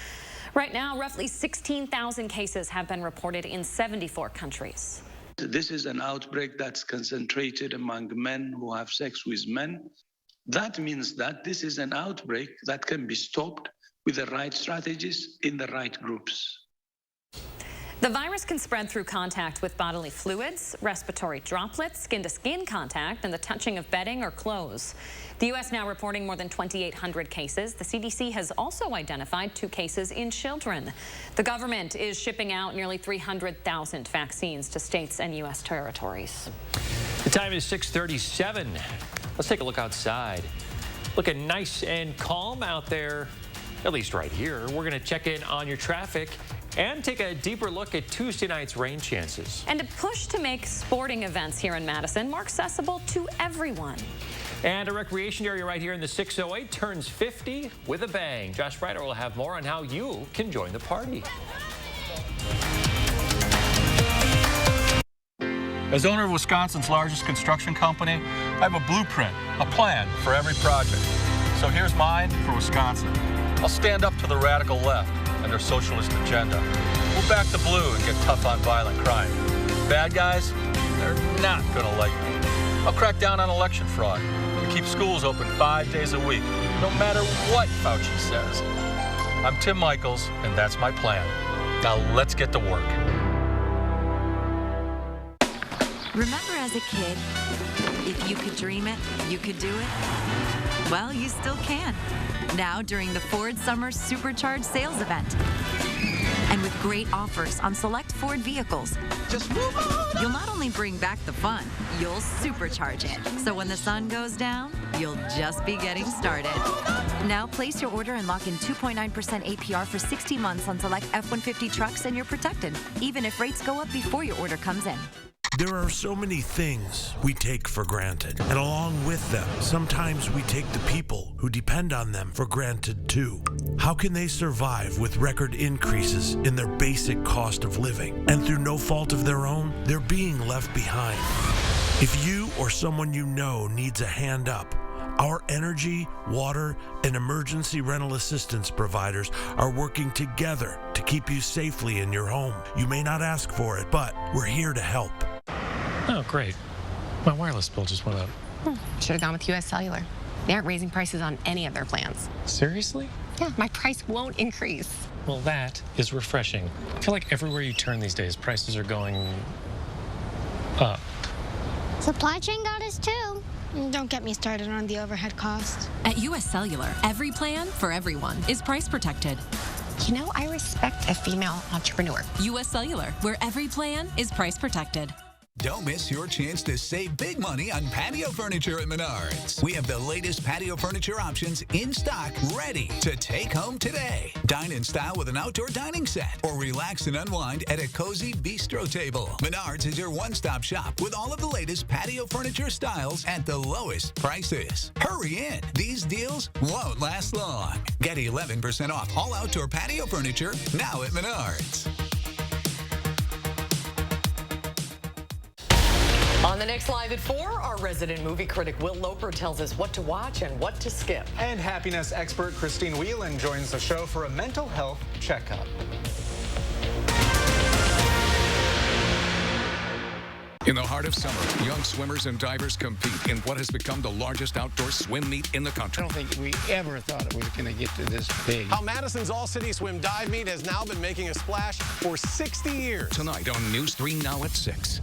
Right now, roughly 16,000 cases have been reported in 74 countries. This is an outbreak that's concentrated among men who have sex with men. That means that this is an outbreak that can be stopped with the right strategies in the right groups. The virus can spread through contact with bodily fluids, respiratory droplets, skin-to-skin contact, and the touching of bedding or clothes. The U.S. now reporting more than 2,800 cases. The CDC has also identified 2 cases in children. The government is shipping out nearly 300,000 vaccines to states and U.S. territories. The time is 6:37. Let's take a look outside. Looking nice and calm out there, at least right here. We're going to check in on your traffic and take a deeper look at Tuesday night's rain chances. And a push to make sporting events here in Madison more accessible to everyone. And a recreation area right here in the 608 turns 50 with a bang. Josh Breiter will have more on how you can join the party. As owner of Wisconsin's largest construction company, I have a blueprint, a plan for every project. So here's mine for Wisconsin. I'll stand up to the radical left and their socialist agenda. We'll back the blue and get tough on violent crime. Bad guys, they're not gonna like me. I'll crack down on election fraud and keep schools open 5 days a week, no matter what Fauci says. I'm Tim Michaels, and that's my plan. Now let's get to work. Remember as a kid, if you could dream it, you could do it? Well, you still can. Now during the Ford Summer Supercharged sales event. And And with great offers on select Ford vehicles, just move on. You'll not only bring back the fun, you'll supercharge it. So when the sun goes down, you'll just be getting started. Now place your order and lock in 2.9% APR for 60 months on select F-150 trucks, and you're protected, even if rates go up before your order comes in. There are so many things we take for granted, and along with them, sometimes we take the people who depend on them for granted too. How can they survive with record increases in their basic cost of living? And through no fault of their own, they're being left behind. If you or someone you know needs a hand up, our energy, water, and emergency rental assistance providers are working together to keep you safely in your home. You may not ask for it, but we're here to help. Oh, great. My wireless bill just went up. Should have gone with US Cellular. They aren't raising prices on any of their plans. Seriously? Yeah, my price won't increase. Well, that is refreshing. I feel like everywhere you turn these days, prices are going up. Supply chain got us too. Don't get me started on the overhead cost. At US Cellular, every plan for everyone is price protected. You know, I respect a female entrepreneur. US Cellular, where every plan is price protected. Don't miss your chance to save big money on patio furniture at Menards. We have the latest patio furniture options in stock, ready to take home today. Dine in style with an outdoor dining set, or relax and unwind at a cozy bistro table. Menards is your one-stop shop with all of the latest patio furniture styles at the lowest prices. Hurry in. These deals won't last long. Get 11% off all outdoor patio furniture now at Menards. On the next Live at 4, our resident movie critic Will Loper tells us what to watch and what to skip. And happiness expert Christine Whelan joins the show for a mental health checkup. In the heart of summer, young swimmers and divers compete in what has become the largest outdoor swim meet in the country. I don't think we ever thought it was going to get to this big. How Madison's all-city swim dive meet has now been making a splash for 60 years. Tonight on News 3 Now at 6.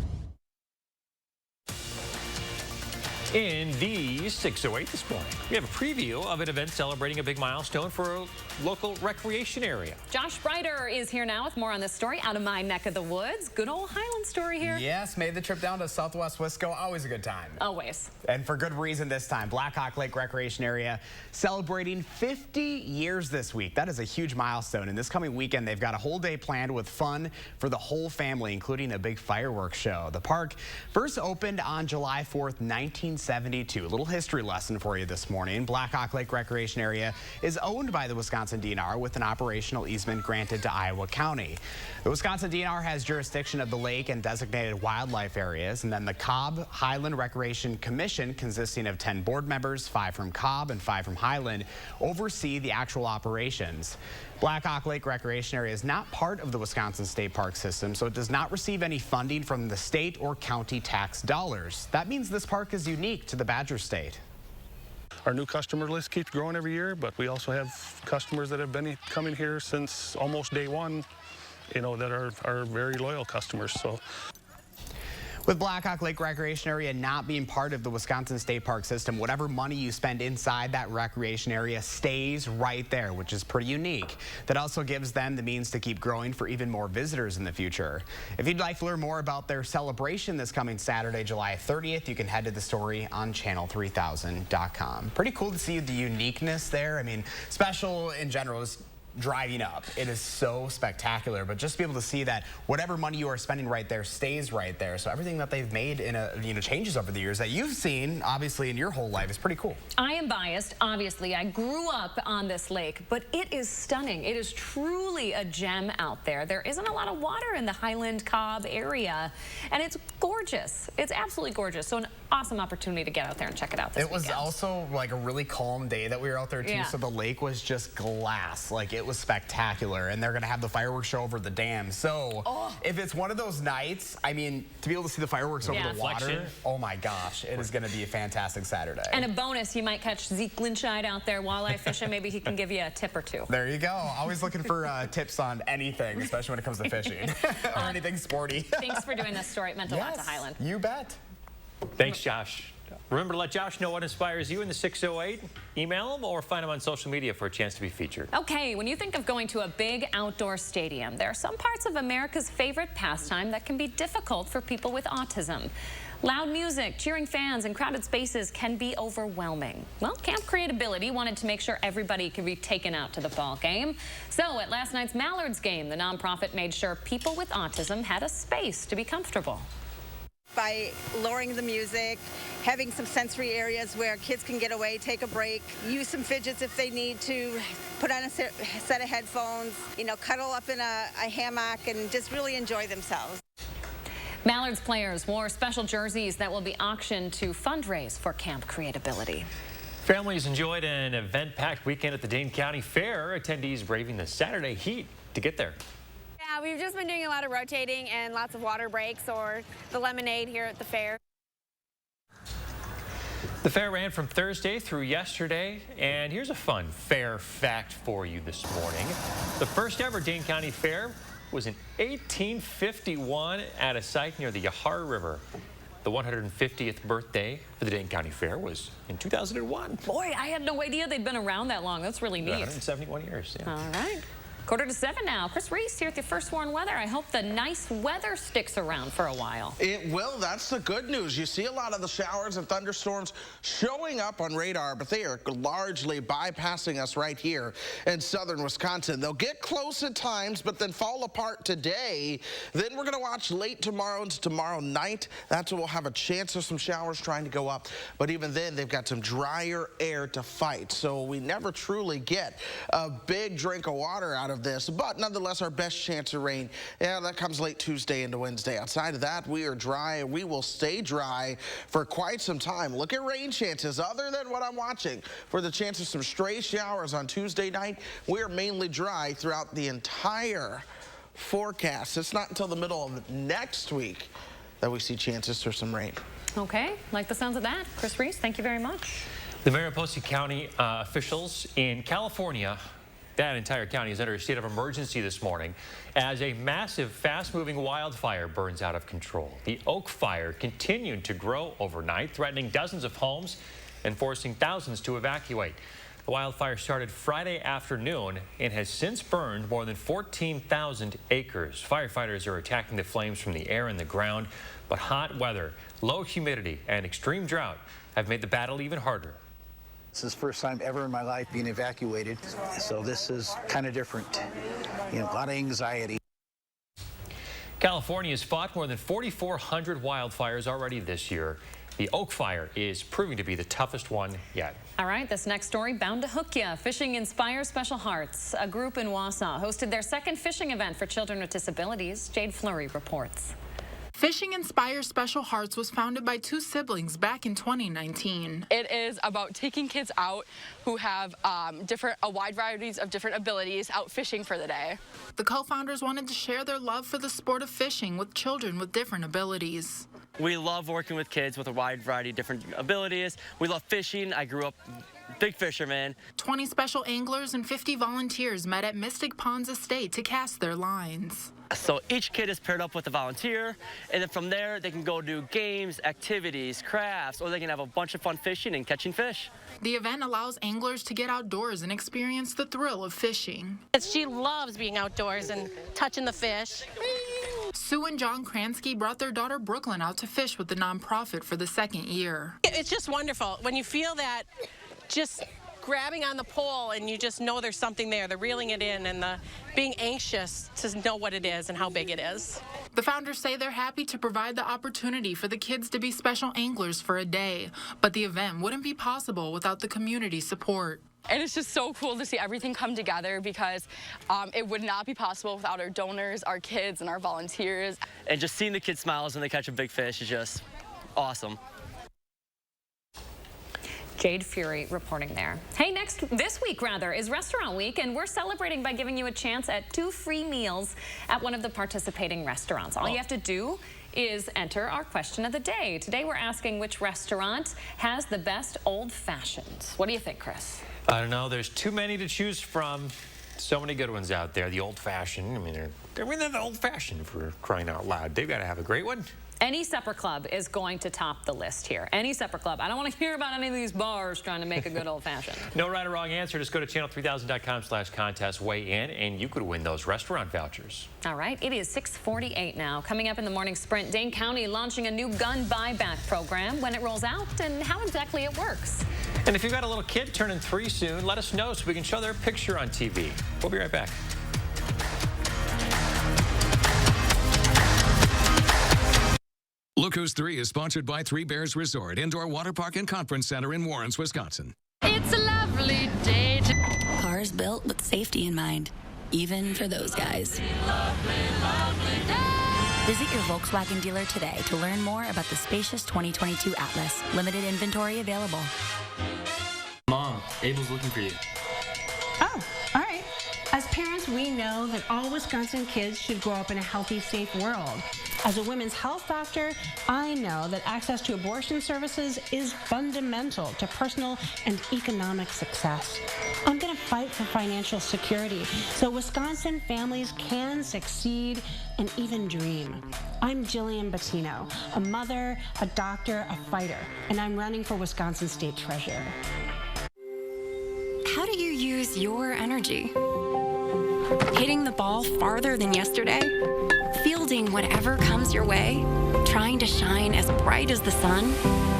In the 608 this morning, we have a preview of an event celebrating a big milestone for a local recreation area. Josh Breiter is here now with more on this story out of my neck of the woods. Good old Highland story here. Yes, made the trip down to Southwest Wisco. Always a good time. Always. And for good reason this time. Black Hawk Lake Recreation Area celebrating 50 years this week. That is a huge milestone. And this coming weekend, they've got a whole day planned with fun for the whole family, including a big fireworks show. The park first opened on July 4th, 1972. A little history lesson for you this morning. Black Hawk Lake Recreation Area is owned by the Wisconsin DNR with an operational easement granted to Iowa County. The Wisconsin DNR has jurisdiction of the lake and designated wildlife areas, and then the Cobb Highland Recreation Commission, consisting of 10 board members, 5 from Cobb and 5 from Highland, oversee the actual operations. Black Hawk Lake Recreation Area is not part of the Wisconsin State Park system, so it does not receive any funding from the state or county tax dollars. That means this park is unique to the Badger State. Our new customer list keeps growing every year, but we also have customers that have been coming here since almost day one, you know, that are very loyal customers. So. With Black Hawk Lake Recreation Area not being part of the Wisconsin State Park system, whatever money you spend inside that recreation area stays right there, which is pretty unique. That also gives them the means to keep growing for even more visitors in the future. If you'd like to learn more about their celebration this coming Saturday, July 30th, you can head to the story on channel3000.com. Pretty cool to see the uniqueness there. I mean, special in general is driving up. It is so spectacular, but just to be able to see that whatever money you are spending right there stays right there. So everything that they've made in changes over the years that you've seen, obviously, in your whole life is pretty cool. I am biased, obviously. I grew up on this lake, but it is stunning. It is truly a gem out there. There isn't a lot of water in the Highland Cobb area, and it's gorgeous. It's absolutely gorgeous. So an awesome opportunity to get out there and check it out this weekend. It was also like a really calm day that we were out there too, yeah. So the lake was just glass. Like, it was spectacular, and they're gonna have the fireworks show over the dam. So if it's one of those nights, I mean, to be able to see the fireworks over the water, oh my gosh, it is gonna be a fantastic Saturday. And a bonus, you might catch Zeke Linscheid out there walleye fishing. Maybe he can give you a tip or two. There you go. Always looking for tips on anything, especially when it comes to fishing or anything sporty. Thanks for doing this story. It meant a lot to Highland. You bet. Thanks, Josh. Remember to let Josh know what inspires you in the 608. Email him or find him on social media for a chance to be featured. Okay, when you think of going to a big outdoor stadium, there are some parts of America's favorite pastime that can be difficult for people with autism. Loud music, cheering fans, and crowded spaces can be overwhelming. Well, Camp Creatability wanted to make sure everybody could be taken out to the ball game. So at last night's Mallards game, the nonprofit made sure people with autism had a space to be comfortable. By lowering the music, having some sensory areas where kids can get away, take a break, use some fidgets if they need to, put on a set of headphones, cuddle up in a hammock and just really enjoy themselves. Mallards players wore special jerseys that will be auctioned to fundraise for Camp Creatability. Families enjoyed an event-packed weekend at the Dane County Fair. Attendees braving the Saturday heat to get there. Yeah, we've just been doing a lot of rotating and lots of water breaks or the lemonade here at the fair. The fair ran from Thursday through yesterday, and here's a fun fair fact for you this morning. The first ever Dane County Fair was in 1851 at a site near the Yahar River. The 150th birthday for the Dane County Fair was in 2001. Boy, I had no idea they'd been around that long. That's really neat. 171 years. Yeah. All right. 6:45 now. Chris Reese here with your first warn weather. I hope the nice weather sticks around for a while. It will. That's the good news. You see a lot of the showers and thunderstorms showing up on radar, but they are largely bypassing us right here in southern Wisconsin. They'll get close at times, but then fall apart today. Then we're going to watch late tomorrow into tomorrow night. That's when we'll have a chance of some showers trying to go up. But even then, they've got some drier air to fight. So we never truly get a big drink of water out of this, but nonetheless, our best chance of rain, yeah, that comes late Tuesday into Wednesday. Outside of that, we are dry. We will stay dry for quite some time. Look at rain chances other than what I'm watching. For the chance of some stray showers on Tuesday night, we are mainly dry throughout the entire forecast. It's not until the middle of next week that we see chances for some rain. Okay, like the sounds of that. Chris Reese, thank you very much. The Mariposa County officials in California, that entire county is under a state of emergency this morning as a massive, fast-moving wildfire burns out of control. The Oak Fire continued to grow overnight, threatening dozens of homes and forcing thousands to evacuate. The wildfire started Friday afternoon and has since burned more than 14,000 acres. Firefighters are attacking the flames from the air and the ground, but hot weather, low humidity, and extreme drought have made the battle even harder. This is the first time ever in my life being evacuated, so this is kind of different. A lot of anxiety. California has fought more than 4,400 wildfires already this year. The Oak Fire is proving to be the toughest one yet. All right, this next story bound to hook you. Fishing Inspires Special Hearts. A group in Wausau hosted their second fishing event for children with disabilities. Jade Fleury reports. Fishing Inspires Special Hearts was founded by two siblings back in 2019. It is about taking kids out who have a wide variety of different abilities out fishing for the day. The co-founders wanted to share their love for the sport of fishing with children with different abilities. We love working with kids with a wide variety of different abilities. We love fishing. I grew up big fisherman. 20 special anglers and 50 volunteers met at Mystic Ponds Estate to cast their lines. So each kid is paired up with a volunteer, and then from there they can go do games, activities, crafts, or they can have a bunch of fun fishing and catching fish. The event allows anglers to get outdoors and experience the thrill of fishing. She loves being outdoors and touching the fish. Sue and John Kransky brought their daughter Brooklyn out to fish with the nonprofit for the second year. It's just wonderful when you feel that just grabbing on the pole and you just know there's something there, the reeling it in and the being anxious to know what it is and how big it is. The founders say they're happy to provide the opportunity for the kids to be special anglers for a day, but the event wouldn't be possible without the community support. And it's just so cool to see everything come together because it would not be possible without our donors, our kids, and our volunteers. And just seeing the kids' smiles when they catch a big fish is just awesome. Jade Fury reporting there. Hey, this week is Restaurant Week, and we're celebrating by giving you a chance at 2 free meals at one of the participating restaurants. All you have to do is enter our question of the day. Today we're asking which restaurant has the best old-fashions. What do you think, Chris? I don't know. There's too many to choose from. So many good ones out there. The old-fashioned, they're the old-fashioned for crying out loud. They've got to have a great one. Any supper club is going to top the list here. Any supper club. I don't want to hear about any of these bars trying to make a good old-fashioned. No right or wrong answer. Just go to channel3000.com/contest, weigh in, and you could win those restaurant vouchers. All right, it is 6:48 now. Coming up in the morning sprint, Dane County launching a new gun buyback program, when it rolls out and how exactly it works. And if you've got a little kid turning 3 soon, let us know so we can show their picture on TV. We'll be right back. Look Who's 3 is sponsored by Three Bears Resort, Indoor Water Park and Conference Center in Warrens, Wisconsin. It's a lovely day to... Cars built with safety in mind, even for those guys. Visit your Volkswagen dealer today to learn more about the spacious 2022 Atlas. Limited inventory available. Mom, Abel's looking for you. Oh, all right. As parents, we know that all Wisconsin kids should grow up in a healthy, safe world. As a women's health doctor, I know that access to abortion services is fundamental to personal and economic success. I'm going to fight for financial security so Wisconsin families can succeed and even dream. I'm Jillian Bettino, a mother, a doctor, a fighter, and I'm running for Wisconsin State Treasurer. How do you use your energy? Hitting the ball farther than yesterday? Fielding whatever comes your way? Trying to shine as bright as the sun?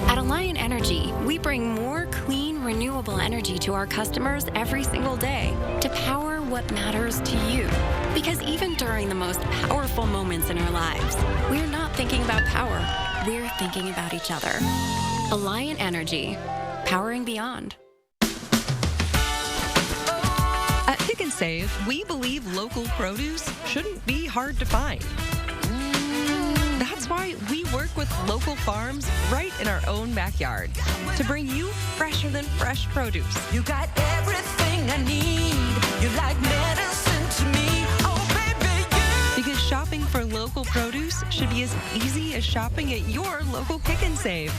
At Alliant Energy, we bring more clean, renewable energy to our customers every single day to power what matters to you. Because even during the most powerful moments in our lives, we're not thinking about power, we're thinking about each other. Alliant Energy, powering beyond. At Pick and Save, we believe local produce shouldn't be hard to find. That's why we work with local farms right in our own backyard to bring you fresher than fresh produce. You got everything I need. You're like medicine to me. Oh, baby, Because shopping for local produce should be as easy as shopping at your local Pick and Save.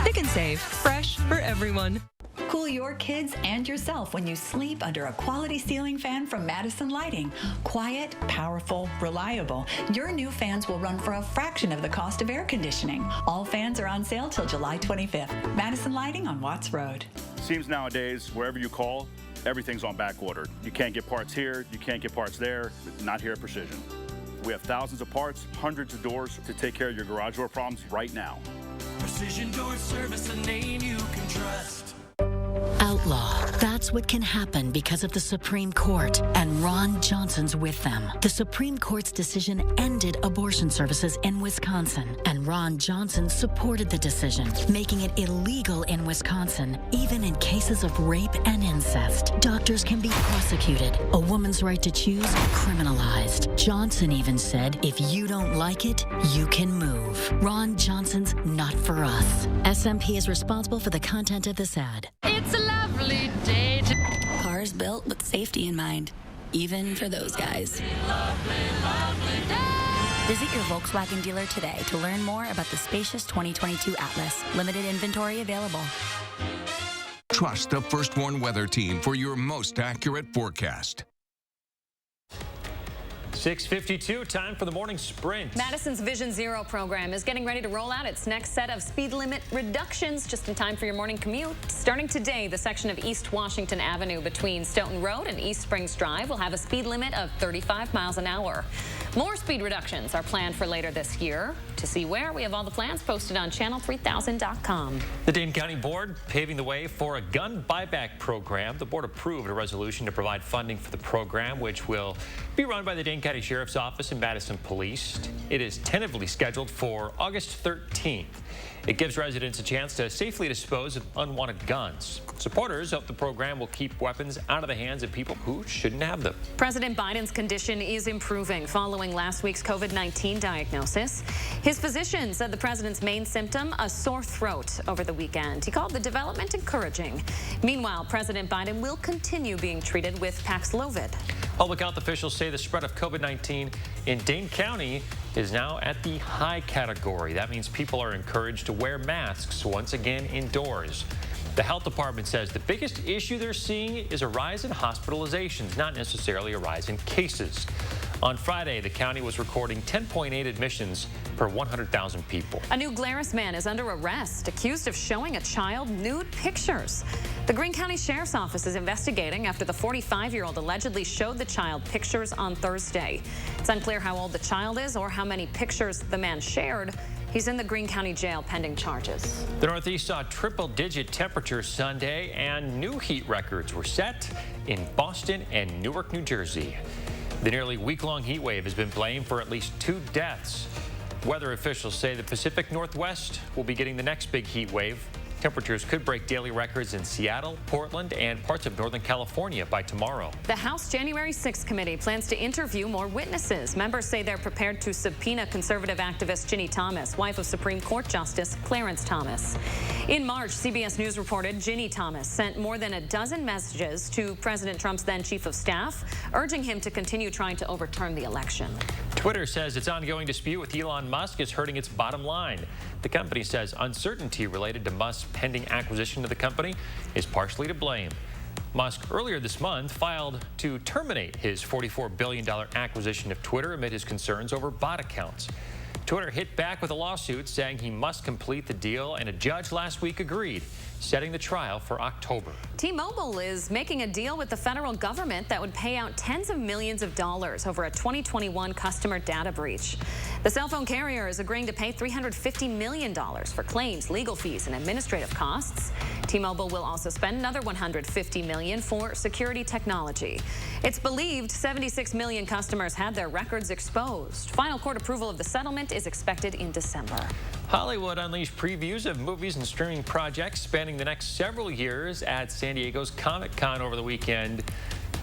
Pick and Save, fresh for everyone. Cool your kids and yourself when you sleep under a quality ceiling fan from Madison Lighting. Quiet, powerful, reliable. Your new fans will run for a fraction of the cost of air conditioning. All fans are on sale till July 25th. Madison Lighting on Watts Road. Seems nowadays, wherever you call, everything's on back order. You can't get parts here, you can't get parts there, not here at Precision. We have thousands of parts, hundreds of doors to take care of your garage door problems right now. Precision Door Service, a name you can trust. Outlaw. That's what can happen because of the Supreme Court, and Ron Johnson's with them. The Supreme Court's decision ended abortion services in Wisconsin, and Ron Johnson supported the decision, making it illegal in Wisconsin, even in cases of rape and incest. Doctors can be prosecuted. A woman's right to choose, criminalized. Johnson even said, if you don't like it, you can move. Ron Johnson's not for us. SMP is responsible for the content of this ad. It's a lovely day to... Cars built with safety in mind, even for those guys. Visit your Volkswagen dealer today to learn more about the spacious 2022 Atlas. Limited inventory available. Trust the First Warn Weather Team for your most accurate forecast. 6:52, time for the morning sprint. Madison's Vision Zero program is getting ready to roll out its next set of speed limit reductions just in time for your morning commute. Starting today, the section of East Washington Avenue between Stoughton Road and East Springs Drive will have a speed limit of 35 miles an hour. More speed reductions are planned for later this year. To see where, we have all the plans posted on channel3000.com. The Dane County Board paving the way for a gun buyback program. The board approved a resolution to provide funding for the program, which will be run by the Dane County Sheriff's Office and Madison Police. It is tentatively scheduled for August 13th. It gives residents a chance to safely dispose of unwanted guns. Supporters hope the program will keep weapons out of the hands of people who shouldn't have them. President Biden's condition is improving following last week's COVID-19 diagnosis. His physician said the president's main symptom, a sore throat, over the weekend. He called the development encouraging. Meanwhile, President Biden will continue being treated with Paxlovid. Public health officials say the spread of COVID-19 in Dane County is now at the high category. That means people are encouraged to wear masks once again indoors. The health department says the biggest issue they're seeing is a rise in hospitalizations, not necessarily a rise in cases. On Friday, the county was recording 10.8 admissions per 100,000 people. A New Glarus man is under arrest, accused of showing a child nude pictures. The Greene County Sheriff's Office is investigating after the 45-year-old allegedly showed the child pictures on Thursday. It's unclear how old the child is or how many pictures the man shared. He's in the Greene County Jail pending charges. The Northeast saw triple-digit temperatures Sunday, and new heat records were set in Boston and Newark, New Jersey. The nearly week-long heat wave has been blamed for at least 2 deaths. Weather officials say the Pacific Northwest will be getting the next big heat wave. Temperatures could break daily records in Seattle, Portland, and parts of Northern California by tomorrow. The House January 6th committee plans to interview more witnesses. Members say they're prepared to subpoena conservative activist Ginny Thomas, wife of Supreme Court Justice Clarence Thomas. In March, CBS News reported Ginny Thomas sent more than a dozen messages to President Trump's then chief of staff, urging him to continue trying to overturn the election. Twitter says its ongoing dispute with Elon Musk is hurting its bottom line. The company says uncertainty related to Musk's pending acquisition of the company is partially to blame. Musk earlier this month filed to terminate his $44 billion acquisition of Twitter amid his concerns over bot accounts. Twitter hit back with a lawsuit saying he must complete the deal, and a judge last week agreed, setting the trial for October. T-Mobile is making a deal with the federal government that would pay out tens of millions of dollars over a 2021 customer data breach. The cell phone carrier is agreeing to pay $350 million for claims, legal fees, and administrative costs. T-Mobile will also spend another $150 million for security technology. It's believed 76 million customers had their records exposed. Final court approval of the settlement is expected in December. Hollywood unleashed previews of movies and streaming projects spanning the next several years at San Diego's Comic-Con over the weekend.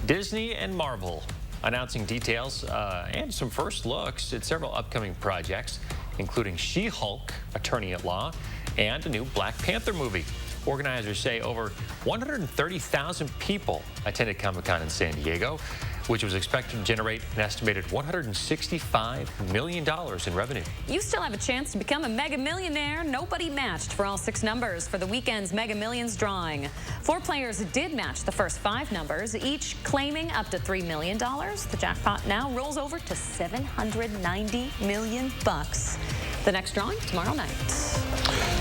Disney and Marvel announcing details and some first looks at several upcoming projects, including She-Hulk, Attorney at Law, and a new Black Panther movie. Organizers say over 130,000 people attended Comic-Con in San Diego, which was expected to generate an estimated $165 million in revenue. You still have a chance to become a Mega Millionaire. Nobody matched for all 6 numbers for the weekend's Mega Millions drawing. 4 players did match the first 5 numbers, each claiming up to $3 million. The jackpot now rolls over to $790 million. The next drawing tomorrow night.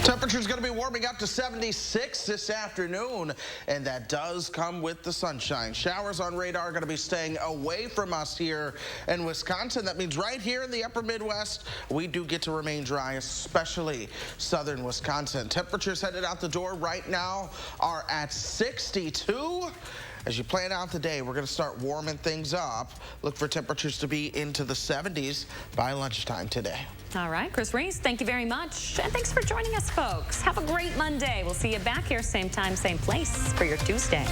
Temperature's going to be warming up to 76 this afternoon, and that does come with the sunshine. Showers on radar are going to be staying away from us here in Wisconsin. That means right here in the upper Midwest, we do get to remain dry, especially southern Wisconsin. Temperatures headed out the door right now are at 62. As you plan out the day, we're going to start warming things up. Look for temperatures to be into the 70s by lunchtime today. All right, Chris Reese, thank you very much. And thanks for joining us, folks. Have a great Monday. We'll see you back here same time, same place for your Tuesday.